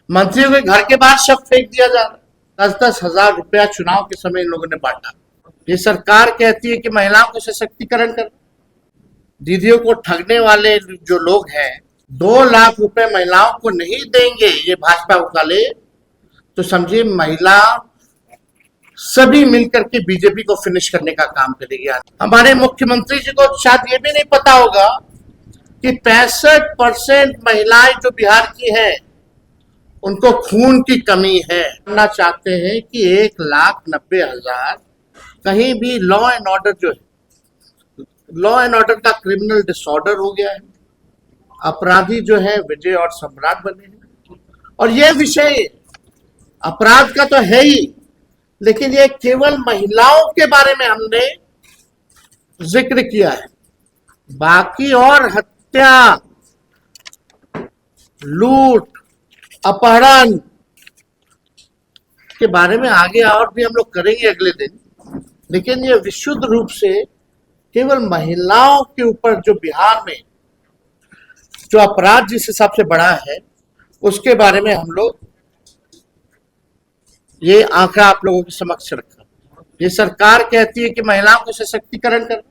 मंत्रियों के घर के बाहर शव फेंक दिया जा रहा है। 10-10 हजार रुपया चुनाव के समय इन लोगों ने बांटा। ये सरकार कहती है कि महिलाओं को सशक्तिकरण कर, दीदियों को ठगने वाले जो लोग हैं 2 लाख रुपए महिलाओं को नहीं देंगे ये भाजपा वाले, तो समझिए महिला सभी मिलकर के बीजेपी को फिनिश करने का काम करेगी। हमारे मुख्यमंत्री जी को शायद ये भी नहीं पता होगा कि 65% महिलाएं जो बिहार की हैं उनको खून की कमी है। जानना चाहते हैं कि 1,90,000 कहीं भी लॉ एंड ऑर्डर जो है, लॉ एंड ऑर्डर का क्रिमिनल डिसऑर्डर हो गया है, अपराधी जो है विजय और सम्राट बने हैं। और यह विषय अपराध का तो है ही, लेकिन ये केवल महिलाओं के बारे में हमने जिक्र किया है। बाकी और हत्या, लूट, अपहरण के बारे में आगे और भी हम लोग करेंगे अगले दिन, लेकिन ये विशुद्ध रूप से केवल महिलाओं के ऊपर जो बिहार में जो अपराध जिस हिसाब से बढ़ा है उसके बारे में हम लोग ये आंकड़ा आप लोगों के समक्ष रखा। ये सरकार कहती है कि महिलाओं को सशक्तिकरण कर,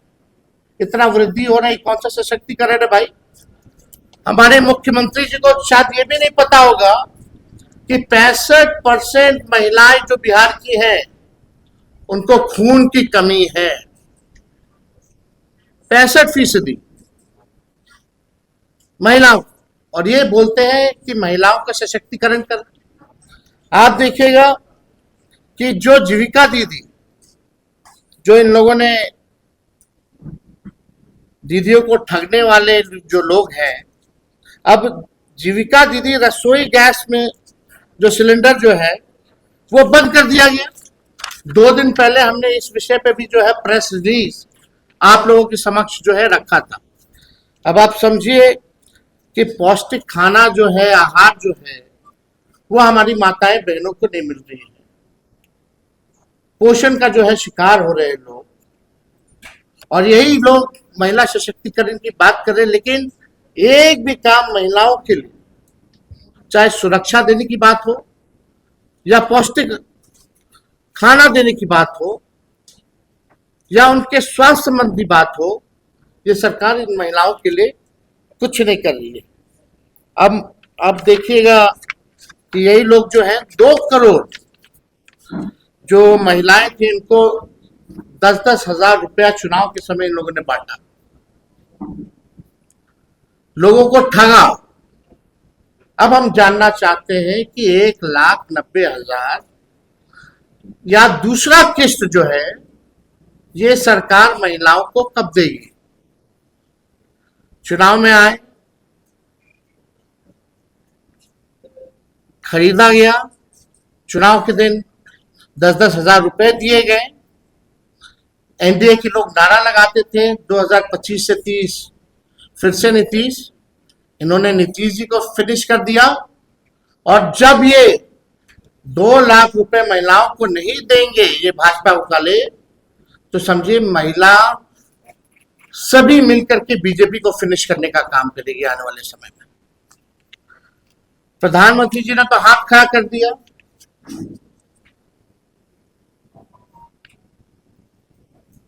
इतना वृद्धि हो रही, कौन सा सशक्तिकरण है भाई? हमारे मुख्यमंत्री जी को शायद ये भी नहीं पता होगा कि 65% महिलाएं जो बिहार की हैं उनको खून की कमी है। 65% महिलाओं, और ये बोलते हैं कि महिलाओं का सशक्तिकरण कर। आप देखिएगा कि जो जीविका दीदी, जो इन लोगों ने दीदियों को ठगने वाले जो लोग हैं, अब जीविका दीदी रसोई गैस में जो सिलेंडर जो है वो बंद कर दिया गया। 2 दिन पहले हमने इस विषय पे भी जो है प्रेस रिलीज आप लोगों के समक्ष जो है रखा था। अब आप समझिए कि पौष्टिक खाना जो है, आहार जो है, वो हमारी माताएं बहनों को नहीं मिल रही है। पोषण का जो है शिकार हो रहे हैं लोग, और यही लोग महिला सशक्तिकरण की बात कर रहे हैं, लेकिन एक भी काम महिलाओं के लिए, चाहे सुरक्षा देने की बात हो या पौष्टिक खाना देने की बात हो या उनके स्वास्थ्य संबंधी बात हो, ये सरकार इन महिलाओं के लिए कुछ नहीं कर रही है। अब देखिएगा कि यही लोग जो हैं 2 करोड़ जो महिलाएं थी इनको 10-10 हजार रुपया चुनाव के समय इन लोगों ने बांटा, लोगों को ठगा। अब हम जानना चाहते हैं कि 1,90,000 या दूसरा किस्त जो है ये सरकार महिलाओं को कब देगी? चुनाव में आए, खरीदा गया, चुनाव के दिन 10-10 हजार रुपए दिए गए। एनडीए के लोग नारा लगाते थे 2025 से 30, फिर से नीतीश, इन्होंने नीतीश जी को फिनिश कर दिया। और जब ये 2 लाख रुपए महिलाओं को नहीं देंगे ये भाजपा वाले, तो समझिए महिला सभी मिलकर के बीजेपी को फिनिश करने का काम करेगी आने वाले समय में। प्रधानमंत्री जी ने तो हाथ खड़ा कर दिया।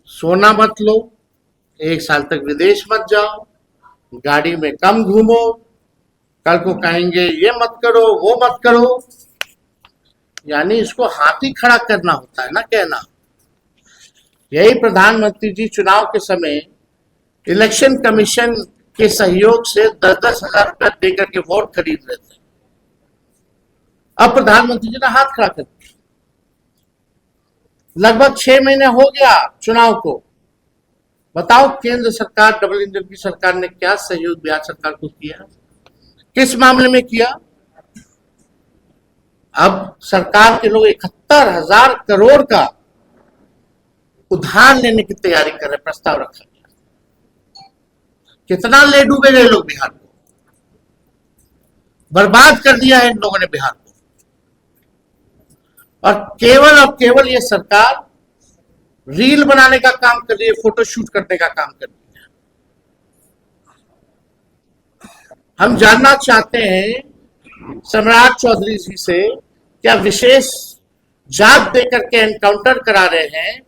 सोना मत लो, 1 साल तक विदेश मत जाओ, गाड़ी में कम घूमो, कल को कहेंगे ये मत करो वो मत करो, यानी इसको हाथ ही खड़ा करना होता है ना कहना। यही प्रधानमंत्री जी चुनाव के समय इलेक्शन कमीशन के सहयोग से 10-10 हजार रुपया देकर के वोट खरीद रहे थे। अब प्रधानमंत्री जी ने हाथ खड़ा कर दिया। लगभग 6 महीने हो गया चुनाव को। बताओ केंद्र सरकार, डबल इंजन की सरकार ने क्या सहयोग बिहार सरकार को किया, किस मामले में किया? अब सरकार के लोग 71,000 करोड़ का उधार लेने की तैयारी कर रहे, प्रस्ताव रखा गया। कितना ले डूबे गए लोग बिहार को, बर्बाद कर दिया है इन लोगों ने बिहार को। और केवल ये सरकार रील बनाने का काम कर रही है, फोटो शूट करने का काम कर रही है। हम जानना चाहते हैं सम्राट चौधरी जी से क्या विशेष जांच देकर के एनकाउंटर करा रहे हैं।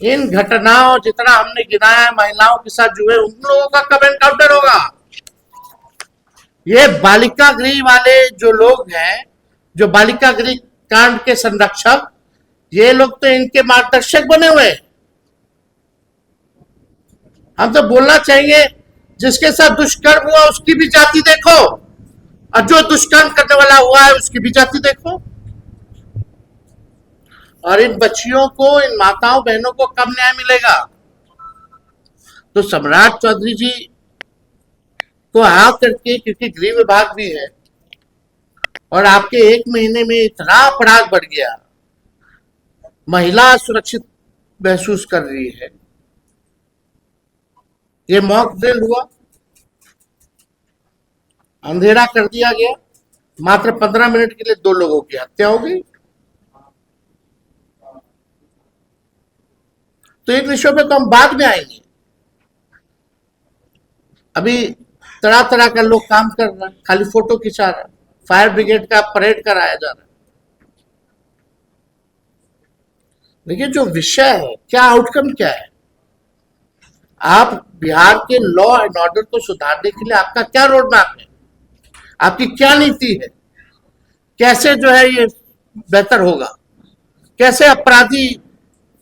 इन घटनाओं जितना हमने गिनाया है महिलाओं के साथ जुए, उन लोगों का कब एनकाउंटर होगा। ये बालिका गृह वाले जो लोग हैं, जो बालिका गृह कांड के संरक्षक, ये लोग तो इनके मार्गदर्शक बने हुए हैं। हम तो बोलना चाहिए जिसके साथ दुष्कर्म हुआ उसकी भी जाति देखो, और जो दुष्कर्म करने वाला हुआ है उसकी भी जाति देखो। और इन बच्चियों को, इन माताओं बहनों को कब न्याय मिलेगा। तो सम्राट चौधरी जी को आ करके, क्योंकि गृह विभाग भी है और आपके 1 महीने में इतना अपराध बढ़ गया, महिला सुरक्षित महसूस कर रही है। ये मॉक ड्रिल हुआ, अंधेरा कर दिया गया, मात्र 15 मिनट के लिए 2 लोगों की हत्या हो गई। तो एक विषय पे तो हम बाद में आएंगे। अभी तरह तरह का लोग काम कर रहा है, खाली फोटो खिंचा रहा है, फायर ब्रिगेड का परेड कराया जा रहा है। लेकिन जो विषय है, क्या आउटकम क्या है। आप बिहार के लॉ एंड ऑर्डर को सुधारने के लिए आपका क्या रोड मैप है, आपकी क्या नीति है, कैसे जो है ये बेहतर होगा, कैसे अपराधी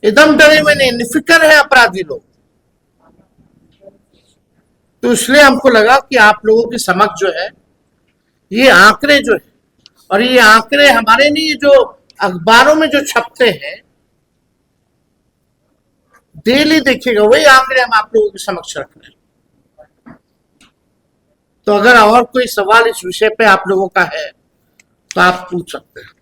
एकदम डरे हुए नहीं, निफिक्र है अपराधी लोग। तो इसलिए हमको लगा कि आप लोगों के समक्ष जो है ये आंकड़े जो है, और ये आंकड़े हमारे नहीं, जो अखबारों में जो छपते हैं डेली देखिएगा, वही आंकड़े हम आप लोगों के समक्ष रख रहे हैं। तो अगर और कोई सवाल इस विषय पे आप लोगों का है तो आप पूछ सकते हैं।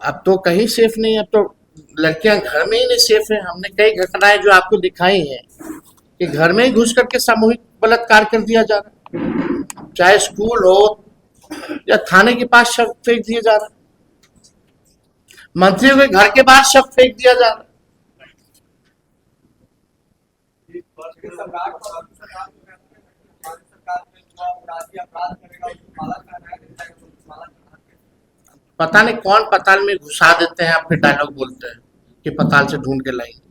अब तो कहीं सेफ नहीं, अब तो लड़कियां घर में ही नहीं सेफ है। हमने कई घटनाएं जो आपको दिखाई हैं कि घर में ही घुस करके सामूहिक बलात्कार कर दिया जा रहा है, चाहे स्कूल हो या थाने के पास शव फेंक दिया जा रहा है, मंत्रियों के घर के बाहर शव फेंक दिया जा रहा है। पता नहीं कौन पताल में घुसा देते हैं, फिर डायलॉग बोलते हैं कि पताल से ढूंढ के लाएंगे।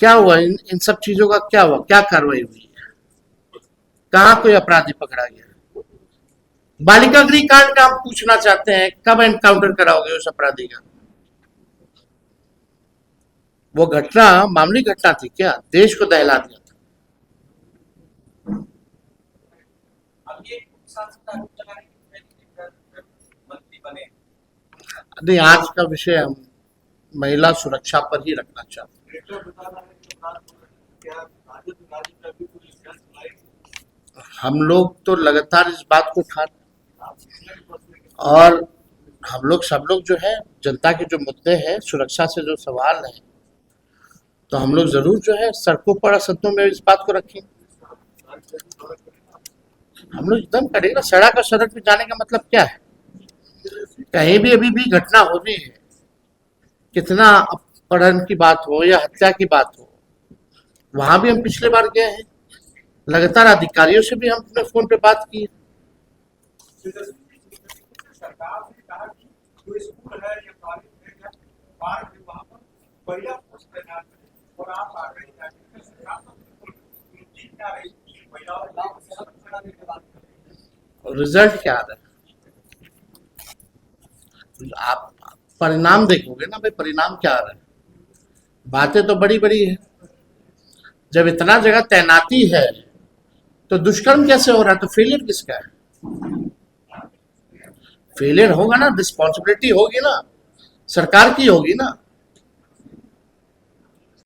क्या हुआ इन सब चीजों का, क्या हुआ, क्या कार्रवाई हुई है, कहाँ कोई अपराधी पकड़ा गया। बालिका गृह कांड का हम पूछना चाहते हैं, कब एनकाउंटर कराओगे उस अपराधी का। वो घटना मामूली घटना थी क्या, देश को दहला दिया था। नहीं, आज का विषय हम महिला सुरक्षा पर ही रखना चाहते हैं। हम लोग तो लगातार इस बात को उठा रहे हैं, और हम लोग सब लोग जो है जनता के जो मुद्दे हैं, सुरक्षा से जो सवाल है, तो हम लोग जरूर जो है सड़कों पर, सदनों में इस बात को रखेंगे। हम लोग एकदम करेंगे। सड़क और सड़क पे जाने का मतलब क्या है, कहीं भी अभी भी घटना हो रही है, कितना अपहरण की बात हो या हत्या की बात हो, वहां भी हम पिछले बार गए हैं, लगातार अधिकारियों से भी हम अपने फोन पे बात की। रिजल्ट क्या आ रहा है, आप परिणाम देखोगे ना भाई, परिणाम क्या आ रहा है। बातें तो बड़ी बड़ी है, जब इतना जगह तैनाती है तो दुष्कर्म कैसे हो रहा है, तो फेलियर किसका है। फेलियर होगा ना, रिस्पॉन्सिबिलिटी होगी ना, सरकार की होगी ना।